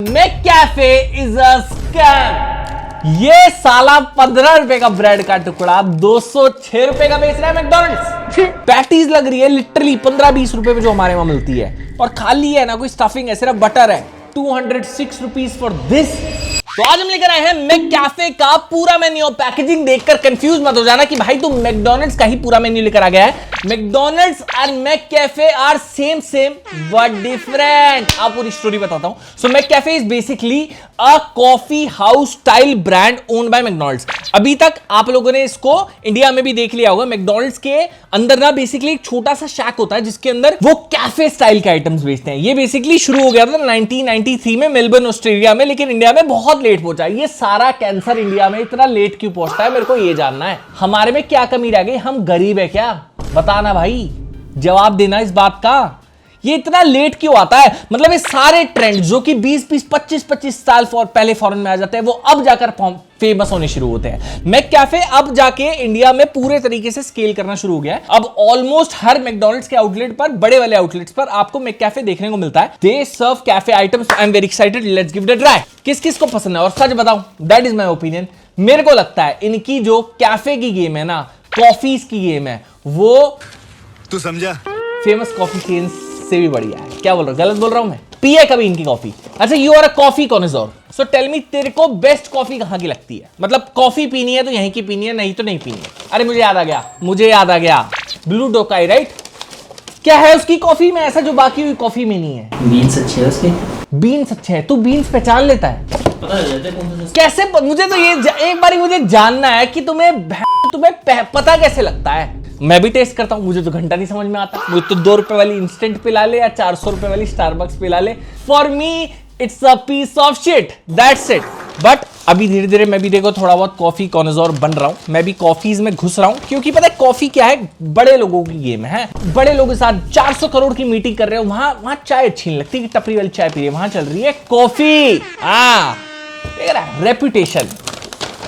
मैककैफे is a scam. ये साला 15 रुपए का ब्रेड का टुकड़ा 206 रुपए का बेच रहा है मैकडॉनल्ड्स। पैटीज लग रही है लिटरली 15-20 रुपए में जो हमारे वहां मिलती है, और खाली है ना कोई स्टफिंग है, सिर्फ बटर है। 206 रुपीज फॉर दिस। तो आज हम लेकर आए हैं मैककैफे का पूरा मेन्यू। पैकेजिंग देखकर कंफ्यूज मत हो जाना कि भाई तुम मैकडॉनल्ड्स का ही पूरा मेन्यू लेकर आ गया है। McDonald's and McCafe are same but different. आप पूरी स्टोरी बताता हूं। So McCafe is basically a coffee house style brand owned by McDonald's. अभी तक आप लोगों ने इसको इंडिया में भी देख लिया होगा। मैकडॉनल्ड्स के अंदर ना बेसिकली एक छोटा सा शैक होता है जिसके अंदर वो कैफे स्टाइल के आइटम्स बेचते हैं। ये बेसिकली शुरू हो गया था 1993 में मेलबर्न ऑस्ट्रेलिया में, लेकिन इंडिया में बहुत लेट पहुंचा। ये सारा कैंसर इंडिया में इतना लेट क्यों पहुंचता है, मेरे को ये जानना है। हमारे में क्या कमी रह गई? हम गरीब है क्या? बताना भाई, जवाब देना इस बात का। ये इतना लेट क्यों आता है? मतलब ये सारे ट्रेंड जो कि 20-20, 25-25 साल पहले फॉरेन में आ जाते हैं, वो अब जाकर फेमस होने शुरू होते हैं। मैककैफे अब जाके इंडिया में पूरे तरीके से स्केल करना शुरू हो गया है। अब ऑलमोस्ट हर मैकडॉनल्ड्स के आउटलेट पर, बड़े वाले आउटलेट्स पर आपको मैककैफे देखने को मिलता है। They serve cafe items. I am very excited, let's give it a try. किस किस को पसंद है? और सच बताऊं, दैट इज माय ओपिनियन, मेरे को लगता है इनकी जो कैफे की गेम है ना, कॉफीज की गेम है, वो तू समझा? फेमस कॉफी चेन्स से भी बढ़िया है। क्या बोल रहा हूं? गलत बोल रहा हूं मैं? पिए कभी इनकी कॉफी? अच्छा, you are a coffee connoisseur, so tell me, तेरे को बेस्ट कॉफी कहां की लगती है? मतलब कॉफी पीनी है तो यहीं की पीनी है, नहीं तो नहीं पीनी है। अरे मुझे याद आ गया, ब्लू टोकाई, राइट? क्या है उसकी कॉफी में ऐसा जो बाकी हुई कॉफी में नहीं है? बीन्स अच्छे है उसके। बीन्स अच्छे हैं? तू बीन्स पहचान लेता है? पता चल जाता है कौन सा। कैसे? मुझे तो ये एक बार मुझे जानना है कि तुम्हें पता कैसे लगता है। मैं भी टेस्ट करता हूं, मुझे तो घंटा नहीं समझ में आता। मुझे तो 2 रुपए वाली इंस्टेंट पिला ले या 400 रुपए वाली स्टारबक्स पिला ले, for me it's a piece of shit, that's it. But अभी धीरे धीरे मैं भी देखो थोड़ा बहुत कॉफी कॉन्नोसर बन रहा हूं। मैं भी कॉफीज में घुस रहा हूं, क्योंकि पता है कॉफी क्या है, बड़े लोगों की गेम है। बड़े लोगों के साथ 400 करोड़ की मीटिंग कर रहे हो, वहां चाय अच्छी नहीं लगती कि टपरी वाली चाय पी रही है, वहां चल रही है कॉफी। देख रहा है, रेपुटेशन।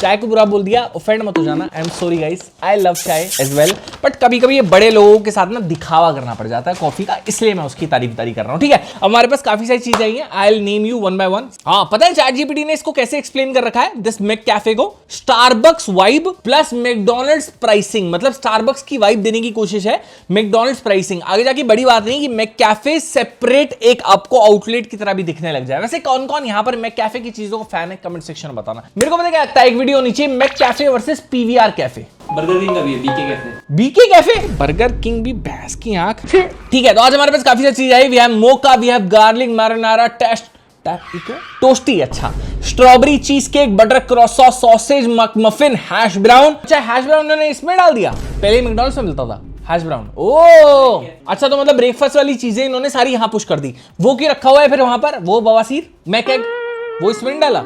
चाय को बुरा बोल दिया, ऑफेंड मत हो जाना, I am sorry guys, I love चाय एज वेल। बट कभी कभी ये बड़े लोगों के साथ ना दिखावा करना पड़ जाता है कॉफी का, इसलिए मैं उसकी तारीफ कर रहा हूं। ठीक है, अब हमारे पास काफी सारी चीजें आई हैं, I will name you one by one. हाँ, पता है ChatGPT ने इसको कैसे एक्सप्लेन कर रखा है, दिस मैककैफे को? Starbucks vibe plus McDonald's pricing, मतलब स्टारबक्स की वाइब देने की कोशिश है मैकडॉनल्ड्स प्राइसिंग। आगे जाके बड़ी बात नहीं कि मैककैफे सेपरेट एक आपको आउटलेट की तरह भी दिखने लग जाए। वैसे कौन कौन यहाँ पर मैककैफे की चीजों को फैन है, कमेंट सेक्शन में बताना। मेरे को पता क्या लगता है, एक वीडियो नीचे McCafe versus PVR cafe. Burger King का भी है, BK cafe. BK cafe? Burger King भी भैंस की आंख। ठीक है, तो आज हमारे पास काफी सारी चीज आई। We have mocha, we have garlic marinara, toasty, अच्छा, strawberry cheesecake, butter croissant, sausage, muffin, hash brown. अच्छा, हैश ब्राउन उन्होंने इसमें डाल दिया? पहले मैकडॉनल्ड्स में मिलता था हैश ब्राउन। ओ अच्छा, तो मतलब ब्रेकफास्ट वाली चीजें इन्होंने सारी यहां पुश कर दी। वो क्यों रखा हुआ है फिर वहां पर? वो बवासीर मैक एग, वो इसमें नहीं डाला?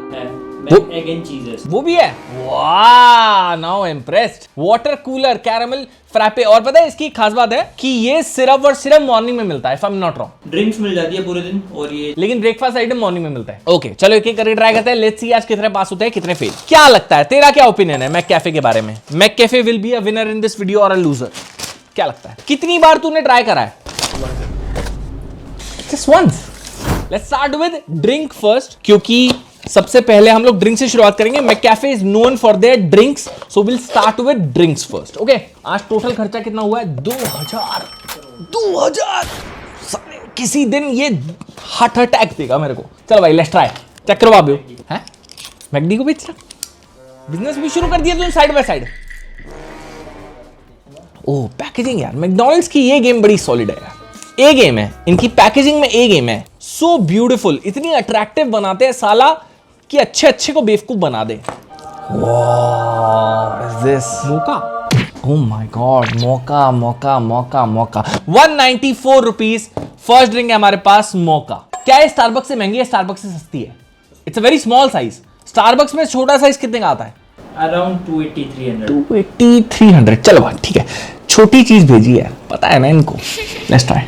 एग एंड चीज है वो भी है। वाह, now impressed. Water cooler, caramel frappe. और पता है इसकी खास बात है कि ये सिर्फ और सिर्फ मॉर्निंग में मिलता है, if I am not wrong. Drinks मिल जाती है पूरे दिन, और ये लेकिन ब्रेकफास्ट आइटम मॉर्निंग में मिलता है। ओके, चलो एक एक करके ट्राई करते हैं। लेट्स सी आज कितने पास होते हैं, कितने फेल। क्या लगता है, तेरा क्या ओपिनियन है मैककैफे के बारे में? McCafe will be a winner in this video or a loser? क्या लगता है, कितनी बार तूने ट्राई करा है? Just once. Let's start with drink first, क्योंकि सबसे पहले हम लोग ड्रिंक से शुरुआत करेंगे। McCafe is known for their drinks, so will start with drinks first. Okay, आज टोटल खर्चा कितना हुआ है? 2000। किसी दिन ये हार्ट अटैक देगा मेरे को। चलो भाई, लेट्स ट्राई। चेक करो बाबू, हैं मैकडी को बेच रहा, बिजनेस भी शुरू कर दिया तूने side by side. Oh, packaging यार, मैकडॉनल्ड्स की ये गेम बड़ी सॉलिड है यार। ए गेम है इनकी पैकेजिंग में, ए गेम है। सो ब्यूटीफुल, इतनी अट्रैक्टिव बनाते हैं साला कि अच्छे अच्छे को बेवकूफ बना दे। What is this? Mocha? Oh my god, mocha mocha mocha mocha. 194 rupees first drink है हमारे पास, मोका। क्या है स्टारबक्स से महंगी है, स्टारबक्स से सस्ती है? It's a very small size. Starbucks में छोटा साइज कितने का आता है? अराउंड 280-300। 280-300। चलो भाई ठीक है, छोटी चीज भेजी है, पता है ना इनको। Let's try.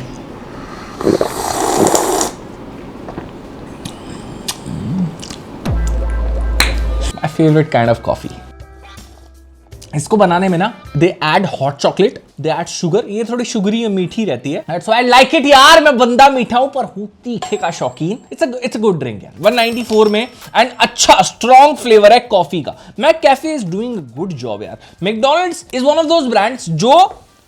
My favorite kind of coffee. इसको बनाने में ना they add hot chocolate, they add sugar, ये थोड़ी शुगरी और मीठी रहती है। That's why I like it यार, मैं बंदा मीठा हूं पर हूं तीखे का शौकीन। इट्स अ गुड ड्रिंक यार। 194 में एंड अच्छा स्ट्रॉन्ग फ्लेवर है कॉफी का। McCafe is doing a good job यार। McDonald's is one of those brands जो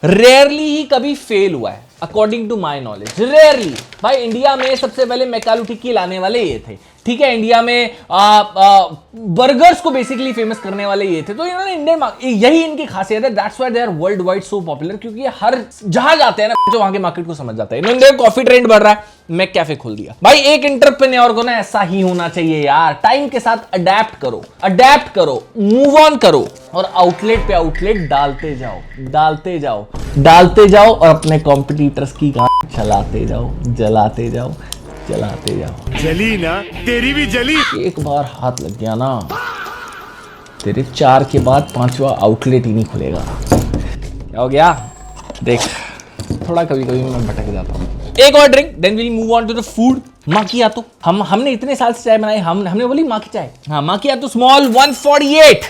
रेयरली ही कभी फेल हुआ है according to my knowledge, rarely. भाई इंडिया में सबसे पहले मैकालू टिक्की लाने वाले ये थे, ठीक है। इंडिया में बर्गर्स को बेसिकली फेमस करने वाले ये थे, तो इन्होंने इंडियन, यही इनकी खासियत है। That's why they are world wide so popular, क्योंकि ये हर जहां जाते हैं ना जो वहां के मार्केट को समझ जाता है। इन्होंने कॉफी ट्रेंड बढ़ रहा है, मैककैफे खोल दिया। भाई एक एंटरप्रेन्योर को ना ऐसा ही होना चाहिए यार, टाइम के साथ अडेप्ट करो, मूव ऑन करो और आउटलेट पे आउटलेट डालते जाओ और अपने कॉम्पिटिटर्स की गांड चलाते जाओ। जली ना, तेरी भी जली। एक बार हाथ लग गया ना, तेरे 4 के बाद 5वां आउटलेट ही नहीं खुलेगा। क्या हो गया देख, थोड़ा कभी मैं भटक जाता हूँ। एक और drink, then will move on to the food. Macchiato, हमने इतने साल से चाय बनाई, हमने बोली माकी चाय। हाँ, माकियातो स्मॉल 148।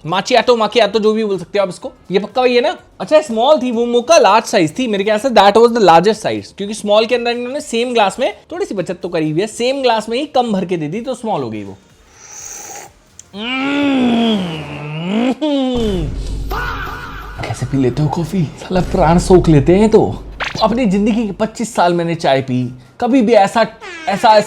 माकियातो जो भी बोल सकते हो आप इसको। ये पक्का वही है ना? अच्छा स्मॉल थी, वो मोका लार्ज साइज थी मेरे ख्याल से। That was the largest size, क्योंकि स्मॉल के अंदर इन्होंने सेम ग्लास में थोड़ी सी बचत तो करी हुई है, सेम ग्लास में ही कम भर के दे दी तो स्मॉल हो गई वो। कैसे पी लेते हो कॉफी, साला प्राण सोख लेते हैं। तो अपनी जिंदगी के 25 साल मैंने चाय पी, कभी भी ऐसा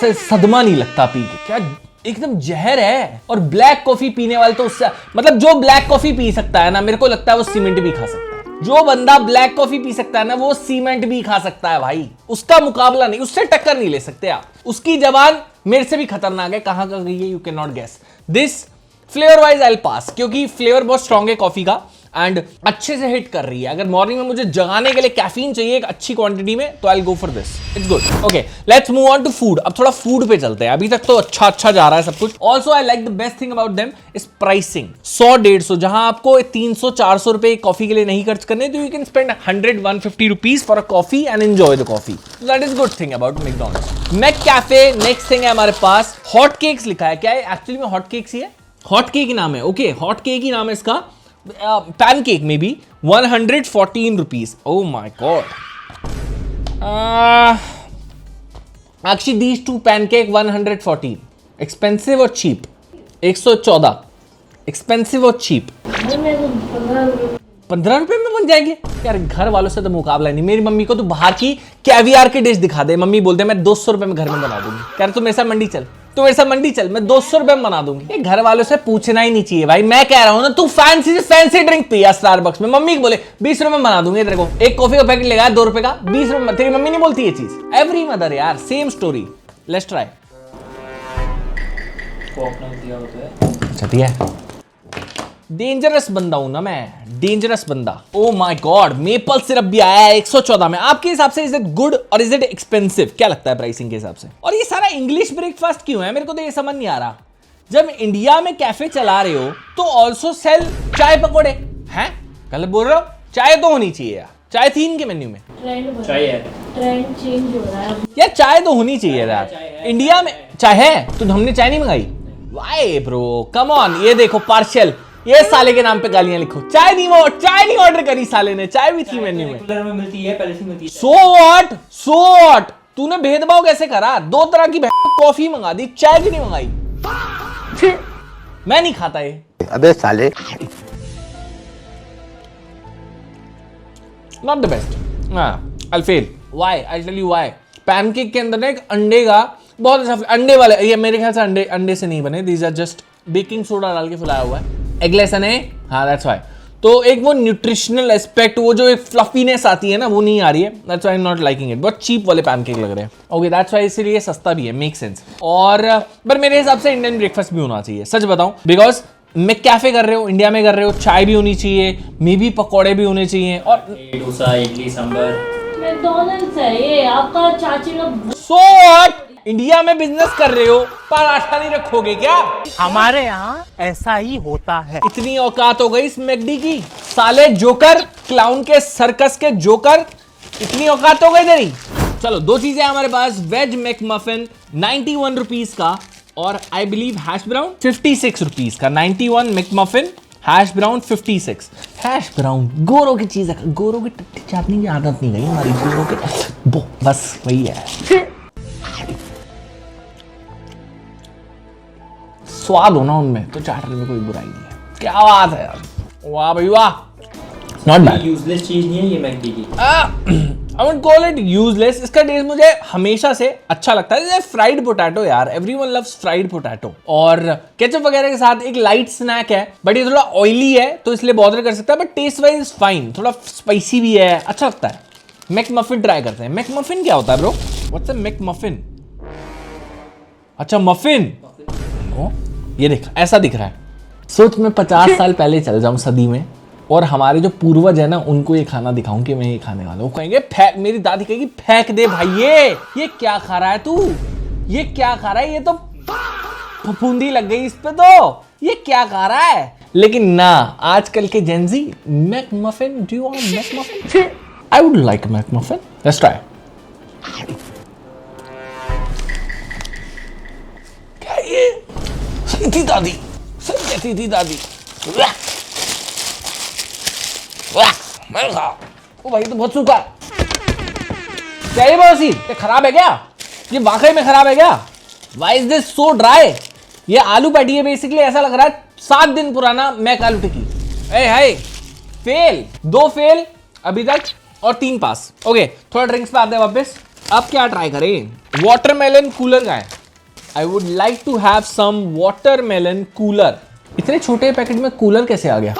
सदमा नहीं लगता पी के। क्या एकदम जहर है। और ब्लैक कॉफी पीने वाले तो उससे, मतलब जो ब्लैक कॉफी पी सकता है ना, मेरे को लगता है वो सीमेंट भी खा सकता है। जो बंदा ब्लैक कॉफी पी सकता है ना, वो सीमेंट भी खा सकता है भाई। उसका मुकाबला नहीं, उससे टक्कर नहीं ले सकते आप। उसकी जबान मेरे से भी खतरनाक है, कहां का गई है you can not guess. This flavour wise I will pass, क्योंकि फ्लेवर बहुत स्ट्रॉन्ग है कॉफी का एंड अच्छे से हिट कर रही है। अगर मॉर्निंग में मुझे जगाने के लिए कैफीन चाहिए एक अच्छी क्वांटिटी में, तो I will go for this. It's good. Okay, let's move on to food. अब थोड़ा फूड पे चलते हैं। अभी तक तो अच्छा जा रहा है सब कुछ। Also I like the best thing about them is pricing. 100-150, जहां आपको 300-400 रुपए कॉफी के लिए नहीं खर्च करने, तो you can spend 100-150 rupees for a coffee and enjoy the coffee. That is good thing about McDonald's. McCafe, next thing है हमारे पास हॉट केक्स लिखा है। क्या है एक्चुअली में हॉट केक्स ही है, हॉट केक ही नाम है। ओके, हॉट केक ही नाम है इसका। पैनकेक में भी 114 rupees. Oh my god. Actually these two pancake 114 expensive और चीप। 114 एक्सपेंसिव और चीप। 15 रुपए में बन जाएंगे यार। घर वालों से तो मुकाबला नहीं। मेरी मम्मी को तो बाहर की कैवियार की डिश दिखा दे, मम्मी बोलते हैं मैं 200 रुपए में घर में बना दूंगी। कह रहे तू मेरे साथ मंडी चल, मैं 200 रुपए में बना दूंगी। ये घर वालों से पूछना ही नहीं चाहिए भाई। मैं कह रहा हूं ना, तू फैंसी से फैंसी ड्रिंक पिया स्टारबक्स में, मम्मी को बोले 20 रुपए में बना दूंगी तेरे को। एक कॉफी का पैकेट लेगा 2 रुपए का, 20 रुपए में। तेरी मम्मी नहीं बोलती ये चीज। एवरी मदर यार, सेम स्टोरी। Let's try. अच्छा दिया है। डेंजरस बंदा हूं ना मैं, डेंजरस बंदा। Oh my God, maple syrup भी आया है 114 में। आपके हिसाब से इज इट गुड और इज इट एक्सपेंसिव? क्या लगता है प्राइसिंग के हिसाब से? और ये सारा इंग्लिश ब्रेकफास्ट क्यों है, मेरे को तो ये समझ नहीं आ रहा। जब इंडिया में कैफे चला रहे हो तो ऑल्सो सेल चाय पकौड़े हैं। कल बोल रहा हूं, चाय तो होनी चाहिए यार। चाय थी इनके मेन्यू में। ट्रेंड चेंज हो रहा है यार, चाय तो होनी चाहिए यार। इंडिया में चाय है तो हमने चाय नहीं मंगाई। Y bro, come on. ये देखो पार्शियल, ये साले के नाम पे गालियां लिखो। चाय नहीं ऑर्डर करी साले ने, चाय भी थी मेन्यू में। रेगुलर में मिलती है, पहले से मिलती है। सो व्हाट, तूने भेदभाव कैसे करा? 2 तरह की कॉफी मंगा दी, चाय भी नहीं मंगाई। मैं नहीं खाता ये। अबे साले, not the best. I fail. Why? I tell you why. Pancake के अंदर ना एक अंडे का बहुत अच्छा, अंडे वाले, ये मेरे ख्याल से अंडे से नहीं बने। These are just baking soda डाल के फुलाया हुआ है। एगलेसन है, हाँ दैट्स व्हाई। तो एक वो न्यूट्रिशनल एस्पेक्ट, वो जो एक फ्लफीनेस आती है ना, वो नहीं आ रही है। That's why I am not liking it. बहुत चीप वाले पैनकेक लग रहे हैं। ओके, दैट्स व्हाई, इसीलिए सस्ता भी है, मेक सेंस। और पर मेरे हिसाब से इंडियन ब्रेकफास्ट भी होना चाहिए, सच बताऊं। बिकॉज मैं कैफे कर रहे हो, इंडिया में कर रहे हो, चाय भी होनी चाहिए, मे भी पकौड़े भी होने चाहिए। और डोसा, इडली, सांभर। मैकडॉनल्ड्स है ये, आपका चाची लोग। सो व्हाट, इंडिया में बिजनेस कर रहे हो, पराठा नहीं रखोगे क्या? हमारे यहाँ ऐसा ही होता है। इतनी औकात हो गई इस मैकडी की, साले जोकर, क्लाउन के सर्कस के जोकर, इतनी औकात हो गई तेरी। चलो 2 चीजें हमारे पास, वेज मैकमफिन 91 रुपीज का और I believe hash brown 56 rupees का। 91 मैकमफिन, हैश ब्राउन 56। हैश ब्राउन गोरों की चीज है, गोरों की टट्टी चाटने की आदत नहीं गई हमारी, गोरों के वो बस वही है। स्वाद हो ना उनमें तो चाटने में कोई बुराई नहीं है। क्या बात है यार, वाह भाई वाह, नॉट बैड। यूजलेस चीज नहीं है ये मैकडी की। I won't call it useless. इसका टेस्ट मुझे हमेशा से अच्छा लगता है। जैसे फ्राइड पोटैटो यार, everyone loves फ्राइड पोटैटो, और केचप वगैरह के साथ एक लाइट स्नैक है, बट ये थोड़ा ऑयली है तो इसलिए बॉदर कर सकता है, but taste wise is fine. थोड़ा स्पाइसी भी है, अच्छा लगता है। मैक मफिन ट्राई करते हैं। मैक मफिन क्या होता है bro? What's a McMuffin? अच्छा मफिन, ओ, ये देख ऐसा दिख रहा है। सोच मैं 50 साल पहले चल जाऊं सदी में, और हमारे जो पूर्वज है ना उनको ये खाना दिखाऊं कि मैं ये खाने वाला हूं। कहेंगे फेंक, मेरी दादी कहेगी फेंक दे भाई, ये क्या खा रहा है तू, ये क्या खा रहा है, ये तो फफूंदी लग गई इस पे, तो ये क्या खा रहा है। लेकिन ना, आजकल के Gen Z McMuffin, do you want McMuffin? I would like McMuffin, let's try. क्या ये सही थी दादी, सही कहती थी दादी। मैं खा, ओ भाई तो बहुत सूखा। क्या ये बवासीर, ये खराब है क्या? ये वाकई में खराब है क्या? Why is this so dry? ये आलू पैटी है बेसिकली, ऐसा लग रहा है 7 दिन पुराना मैक आलू टिक्की। हाय फेल, 2 फेल अभी तक और 3 पास। ओके, थोड़ा ड्रिंक्स पे आते हैं वापस। अब क्या ट्राई करें? वाटरमेलन कूलर का है। I would like to have some watermelon cooler. इतने छोटे पैकेट में कूलर कैसे आ गया?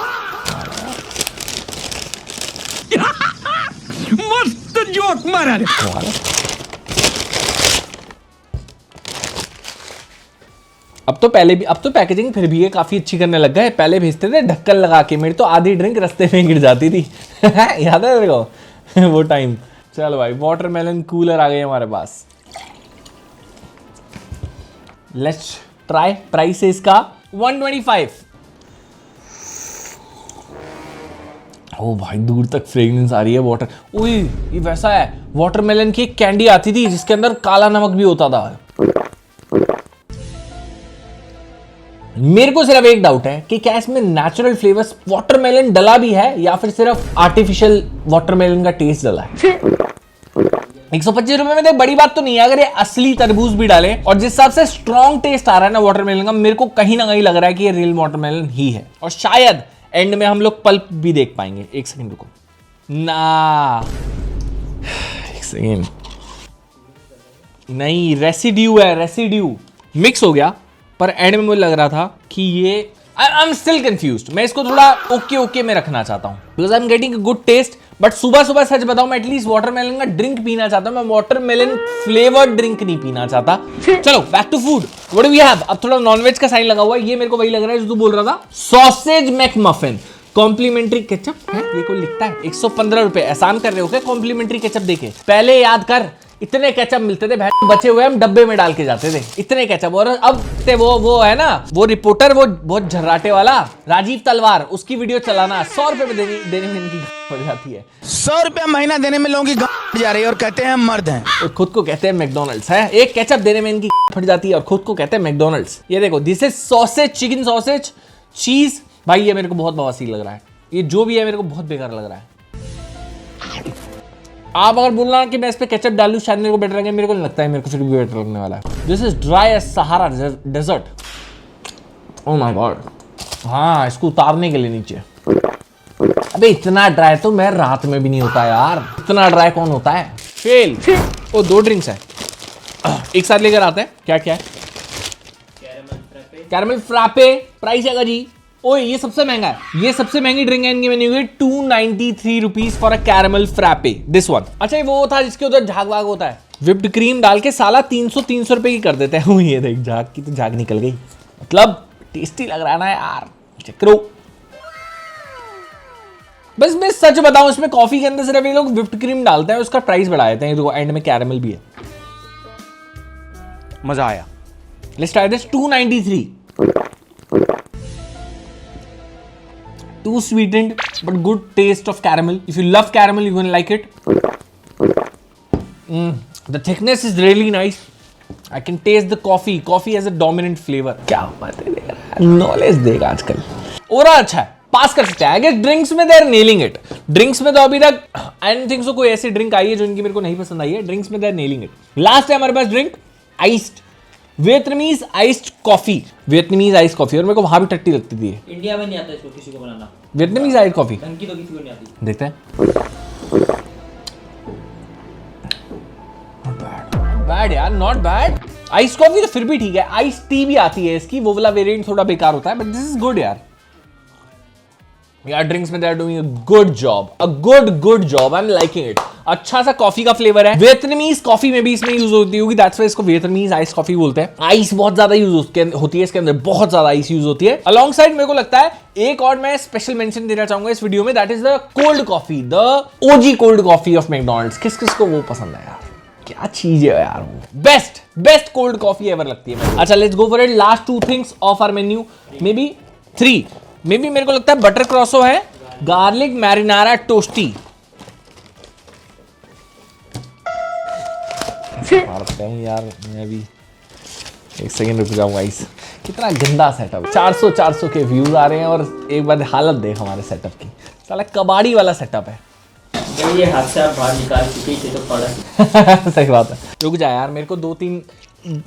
मस्त जोक मारा रे। अब तो पैकेजिंग फिर भी ये काफी अच्छी करने लग गए। पहले भेजते थे ढक्कन लगा के, मेरी तो आधी ड्रिंक रास्ते में गिर जाती थी। याद है मेरे को वो टाइम। चलो भाई, वाटरमेलन कूलर आ गए हमारे पास। Let's try. प्राइस है इसका 125। ओ भाई, दूर तक फ्रेग्रेंस आ रही है वाटर। ओए, ये वैसा है, वाटरमेलन की एक कैंडी आती थी जिसके अंदर काला नमक भी होता था। मेरे को सिर्फ एक डाउट है कि क्या इसमें नेचुरल फ्लेवर्स वाटरमेलन डला भी है या फिर सिर्फ आर्टिफिशियल वाटरमेलन का टेस्ट डला है। 125 रुपए में देख बड़ी बात तो नहीं है अगर ये असली तरबूज भी डाले, और जिस हिसाब से स्ट्रॉन्ग टेस्ट आ रहा है ना वाटरमेलन का, मेरे को कहीं ना कहीं लग रहा है कि ये रियल वाटरमेलन ही है। और शायद एंड में हम लोग पल्प भी देख पाएंगे। एक सेकंड रुको ना, एक सेकंड, नहीं रेसिड्यू है, रेसिड्यू मिक्स हो गया, पर एंड में मुझे लग रहा था कि ये आई एम स्टिल कंफ्यूज्ड। मैं इसको थोड़ा ओके में रखना चाहता हूँ because I am getting a good taste. But सुबह सुबह सच बताऊं, मैं एटलीस्ट वाटरमेलन का ड्रिंक पीना चाहता हूं। मैं वाटरमेलन फ्लेवर्ड ड्रिंक नहीं पीना चाहता। चलो back to food, what do we have? अब थोड़ा नॉनवेज का साइन लगा हुआ है, ये मेरे को वही लग रहा है जो तू बोल रहा था, sausage McMuffin, complimentary ketchup है। ये कोई लिखता है 115 रुपए। एहसान कर रहे हो क्या कॉम्प्लीमेंट्री केचप देके? पहले याद कर, इतने केचप मिलते थे, बचे हुए हम डब्बे में डाल के जाते थे, इतने केचप। और अब ते वो है ना, वो रिपोर्टर, वो बहुत झर्राटे वाला राजीव तलवार, उसकी वीडियो चलाना 100 रुपए में देने में इनकी पड़ जाती है। 100 रुपया महीना देने में लोगों की गांड जा रही है और कहते हैं हम मर्द हैं। और खुद को कहते हैं मैकडोनल्ड्स है। एक केचप देने में इनकी फट जाती है और खुद को कहते हैं मैकडोनल्ड्स। ये देखो, this is sausage, chicken sausage, चीज। भाई ये मेरे को बहुत बवासीर लग रहा है, ये जो भी है मेरे को बहुत बेकार लग रहा है। आप अगर बोलना कि मैं इस पे केचप डालूं शायद मेरे को बेटर लगे, मेरे को नहीं लगता है मेरे को फिर भी बेटर लगने वाला है। This is dry as Sahara desert. Oh my god. हाँ, इसको उतारने के लिए नीचे। अबे इतना ड्राई तो मैं रात में भी नहीं होता यार, इतना ड्राई कौन होता है? फेल। ओ 2 ड्रिंक्स है, एक साथ लेकर आते हैं। क्या क्या है? Caramel frappe. प्राइस है जी, ओए ये सबसे महंगा है, ये सबसे महंगी ड्रिंक है इनके मेन्यू में। 293 rupees for a caramel frappe, this one. अच्छा, ये वो था जिसके उधर झाग वाग होता है, विप्ड क्रीम डाल के साला 300 रुपए की कर देते हैं। ये देख, झाग की तो झाग निकल गई। मतलब टेस्टी लग रहा है ना यार, चेक करो। बस मैं सच बताऊं, इसमें कॉफी के अंदर सिर्फ ये लोग विप्ड क्रीम डालते हैं, उसका प्राइस बढ़ा देते हैं। देखो एंड में कैरमल भी है। मजा आया। Let's try this. 293। Too sweetened but good taste of caramel. If you love caramel, you're gonna like it. The thickness is really nice. I can taste the coffee. Coffee has a dominant flavor. क्या बात है, knowledge देगा आजकल। ओरा अच्छा है, पास कर सकते हैं। आई गेस ड्रिंक्स में they are nailing it. Drinks में तो अभी तक आई डोंट थिंक सो कोई ऐसी ड्रिंक आई है जो इनकी मेरे को नहीं पसंद आई है। ड्रिंक्स में they are nailing it. Last है हमारे पास drink iced Vietnamese iced coffee. Vietnamese iced coffee, और मेरे को वहां भी टट्टी लगती थी। इंडिया में नहीं आता इसको किसी को बनाना, वियतनामीज आइस्ड कॉफी ढंग की तो किसी को नहीं आती। देखते हैं। बैड यार, नॉट बैड। आइस कॉफी तो फिर भी ठीक है। आइस टी भी आती है इसकी, वो वाला वेरिएंट थोड़ा बेकार होता है, बट दिस इज गुड यार। यार ड्रिंक्स में they are doing a good job, a good job. I am liking it. अच्छा सा कॉफी का फ्लेवर है। वियतनामीज कॉफी में भी इसमें यूज होती होगी, दैट्स व्हाई इसको वियतनामीज आइस कॉफी बोलते हैं। आइस बहुत ज्यादा यूज होती है इसके अंदर, बहुत ज्यादा आइस यूज होती है। अलॉन्ग साइड मेरे को लगता है एक और मैं स्पेशल मेंशन देना चाहूंगा इस वीडियो में, that is the cold coffee, the OG cold coffee of McDonald's. किस किस को वो पसंद है यार, क्या चीज है यार वो। बेस्ट कोल्ड कॉफी एवर लगती है। अच्छा let's go for it. Last two things of our menu, maybe three, maybe मेरे को लगता है बटर क्रॉसो है, गार्लिक मैरिनारा टोस्टी। मारते हैं यार, मैं भी एक सेकंड रुक जाऊंगा। इस कितना गंदा सेटअप, 400 के व्यूज आ रहे हैं और एक बार हालत देख हमारे सेटअप की, साला कबाड़ी वाला सेटअप है। ये हाथ से आप बाहर निकाल चुके थे तो पड़ा। सही बात है। रुक जा यार, मेरे को 2-3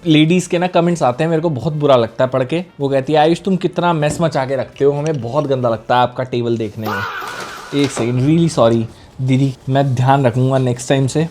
लेडीज के ना कमेंट्स आते हैं, मेरे को बहुत बुरा लगता है पढ़ के। वो कहती है आयुष तुम कितना मेस मचा के रखते हो, हमें बहुत गंदा लगता है आपका टेबल देखने में। एक सेकंड, रियली सॉरी दीदी, मैं ध्यान रखूंगा नेक्स्ट टाइम से।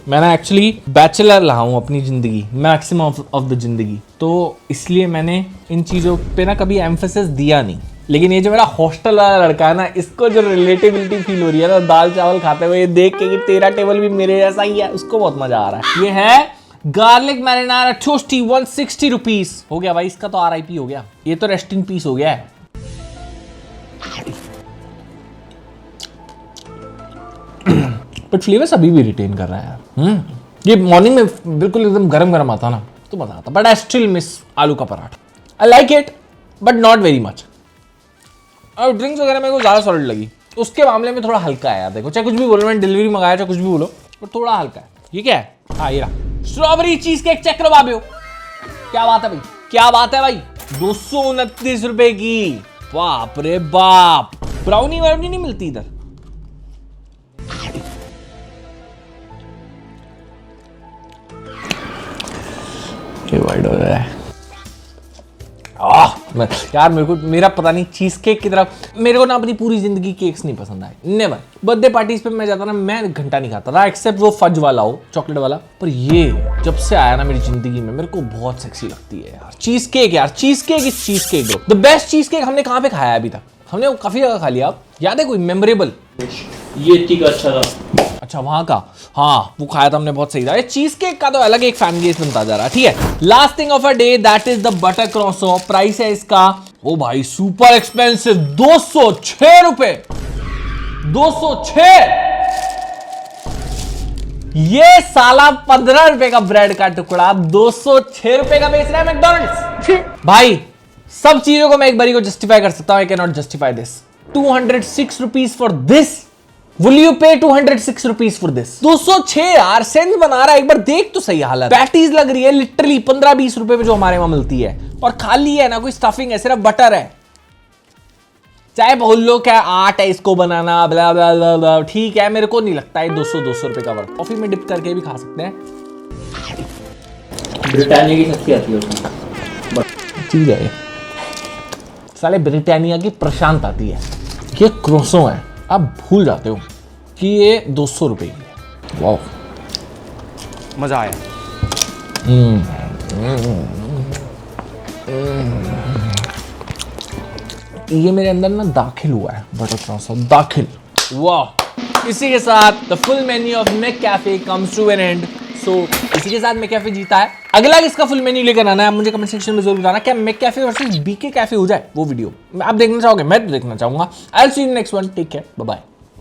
मैं ना एक्चुअली बैचलर रहा हूँ अपनी ज़िंदगी, मैक्सिमम ऑफ द ज़िंदगी, तो इसलिए मैंने इन चीज़ों पे ना कभी एम्फेसिस दिया नहीं। लेकिन ये जो मेरा हॉस्टल वाला लड़का है ना, इसको जो रिलेटिविटी फील हो रही है ना दाल चावल खाते हुए, ये देख के कि तेरा टेबल भी मेरे जैसा ही है, उसको बहुत मजा आ रहा है। ये है गार्लिक मैरिनारा टोस्टी 160 रुपीज। हो गया भाई, इसका तो RIP हो गया, ये तो रेस्ट इन पीस हो गया है। बट फ्लेवर्स अभी भी रिटेन कर रहा है यार। ये मॉर्निंग में बिल्कुल एकदम गरम आता ना तो मजा आता, बट आई स्टिल मिस आलू का paratha. I like it but not very much. और ड्रिंक्स वगैरह मेरे को ज़्यादा सॉलिड लगी, उसके मामले में थोड़ा हल्का है यार। देखो चाहे कुछ भी बोलो, मैंने डिलीवरी मंगाया चाहे कुछ भी बोलो, पर थोड़ा हल्का है। ये क्या है? हाँ ये रहा स्ट्रॉबेरी चीज केक। चेक करो बाबियो, क्या बात है भाई, क्या बात है भाई। 229 रुपए की, बाप रे बाप। ब्राउनी वाउनी नहीं मिलती इधर। ये वाइड हो रहा है यार। मेरे को मेरा पता नहीं चीज केक की तरफ, मेरे को ना अपनी पूरी जिंदगी केक्स नहीं पसंद आए, नेवर। बर्थडे पार्टीज पे मैं जाता ना, मैं एक घंटा नहीं खाता था, एक्सेप्ट वो फज वाला हो, चॉकलेट वाला। पर ये जब से आया ना मेरी जिंदगी में, मेरे को बहुत सेक्सी लगती है यार चीज केक। यार cheese cake is cheese cake bro. The best cheese cake हमने कहाँ पे खाया है अभी तक? हमने वो काफी जगह खा लिया। आप याद है कोई मेमोरेबल? ये ठीक अच्छा था। अच्छा वहां का, हाँ वो खाया था हमने, बहुत सही था। ये चीज केक का तो अलग एक फैन बेस बनता जा रहा है। ठीक है, last thing of a day that is the butter croissant. Price है इसका, ओ भाई सुपर एक्सपेंसिव, 206 रुपए। 206। ये साला 15 रुपए का ब्रेड का टुकड़ा 206 रुपए का बेच रहा है मैकडॉनल्ड्स। भाई सब चीजों को मैं एक बारी को जस्टिफाई कर सकता हूं, I can not justify this. 206 rupees for this. Will you pay 206 rupees for this? 206 यार, सेंस बना रहा है। एक बार देख तो सही हालत। पैटीज लग रही है लिटरली 15-20 रुपए पे जो हमारे वहां मिलती है, और खाली है ना कोई स्टफिंग है, सिर्फ बटर है। चाहे बोल लो क्या आर्ट है इसको बनाना, ब्ला ब्ला ब्ला ब्ला, ठीक है, मेरे को नहीं लगता है 200 रुपए का वर्थ। कॉफी में डिप करके भी खा सकते हैं। ब्रिटानिया की सस्ती आती है चीज है, साले ब्रिटानिया की प्रशांत आती है। ये क्रोसो है, आप भूल जाते हो कि ये 200 रुपए की है। वाह मजा आया। ये मेरे अंदर ना दाखिल हुआ है बटर क्रॉसो, दाखिल। वाह, इसी के साथ the full menu of McCafe comes to an end. So इसी के साथ मैककैफे जीता है। अगला किसका फुल मेन्यू लेकर आना है मुझे कमेंट सेक्शन में जरूर बताना। क्या मैककैफे वर्सेस बीके कैफे हो जाए वो वीडियो आप देखना चाहोगे? मैं तो देखना चाहूंगा। I will see you next one, take care, bye bye.